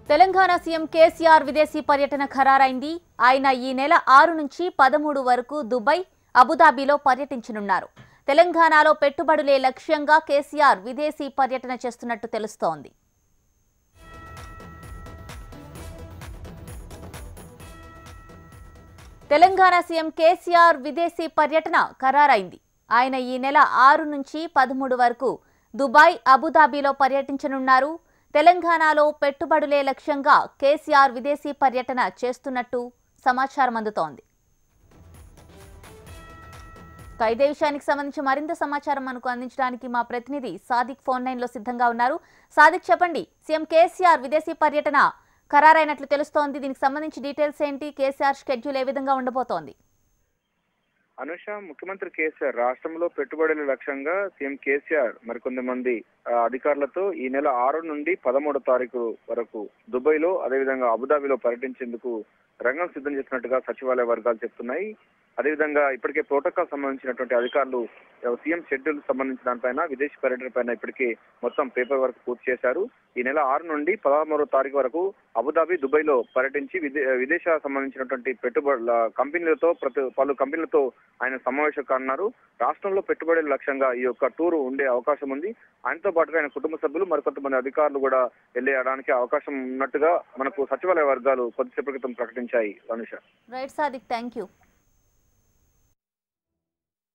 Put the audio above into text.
Telangana CM KCR విదేశీ పర్యటన ఖరారైంది. ఆయన ఈ నెల 6 నుంచి 13 వరకు దుబాయ్, అబుదాబిలో పర్యటించనున్నారు. తెలంగాణలో పెట్టుబడులే లక్ష్యంగా కేసీఆర్ విదేశీ పర్యటన చేస్తున్నట్టు తెలుస్తోంది. తెలంగాణ సీఎం కేసీఆర్ విదేశీ పర్యటన ఖరారైంది. ఆయన ఈ నెల 6 నుంచి 13 వరకు దుబాయ్, అబుదాబిలో పర్యటించనున్నారు. తెలంగాణలో పెట్టుబడులే లక్ష్యంగా కేసీఆర్ విదేశీ పర్యటన చేస్తున్నట్టు సమాచారం అందుతోంది. ఇదే విషయానికి సంబంధించి మరింత సమాచారం మనకు అందించడానికి మా ప్రతినిధి సాదిక్ ఫోన్ లైన్ లో సిద్ధంగా ఉన్నారు. సాదిక్, చెప్పండి, సీఎం కేసీఆర్ విదేశీ పర్యటన ఖరారైనట్లు తెలుస్తోంది. దీనికి సంబంధించి డీటెయిల్స్ ఏంటి? కేసీఆర్ షెడ్యూల్ ఏ విధంగా ఉండబోతోంది? అనుష, ముఖ్యమంత్రి కేసీఆర్ రాష్ట్రంలో పెట్టుబడుల లక్ష్యంగా సీఎం కేసీఆర్ మరికొంతమంది అధికారులతో ఈ నెల 6 నుండి 13 తారీఖు వరకు దుబాయ్ లో అదేవిధంగా అబుదాబిలో పర్యటించేందుకు రంగం సిద్ధం చేసినట్టుగా సచివాలయ వర్గాలు చెప్తున్నాయి. అదేవిధంగా ఇప్పటికే ప్రోటోకాల్ సంబంధించినటువంటి అధికారులు సీఎం షెడ్యూల్ సంబంధించిన దానిపైన, విదేశీ పర్యటన పైన ఇప్పటికే మొత్తం పేపర్ వర్క్ పూర్తి చేశారు. ఈ నెల 6 నుండి 13 తారీఖు వరకు అబుదాబి, దుబాయ్ లో పర్యటించి విదేశాలకు సంబంధించినటువంటి పెట్టుబడుల కంపెనీలతో పలు కంపెనీలతో ఆయన సమావేశం కానున్నారు. రాష్ట్రంలో పెట్టుబడుల లక్ష్యంగా ఈ యొక్క టూర్ ఉండే అవకాశం ఉంది. ఆయనతో పాటుగా ఆయన కుటుంబ సభ్యులు మరికొంతమంది అధికారులు కూడా వెళ్ళడానికి అవకాశం ఉన్నట్టుగా మనకు సచివాలయ వర్గాలు కొద్దిసేపటి క్రితం ప్రకటించాయి. Anusha, right Sadiq, thank you.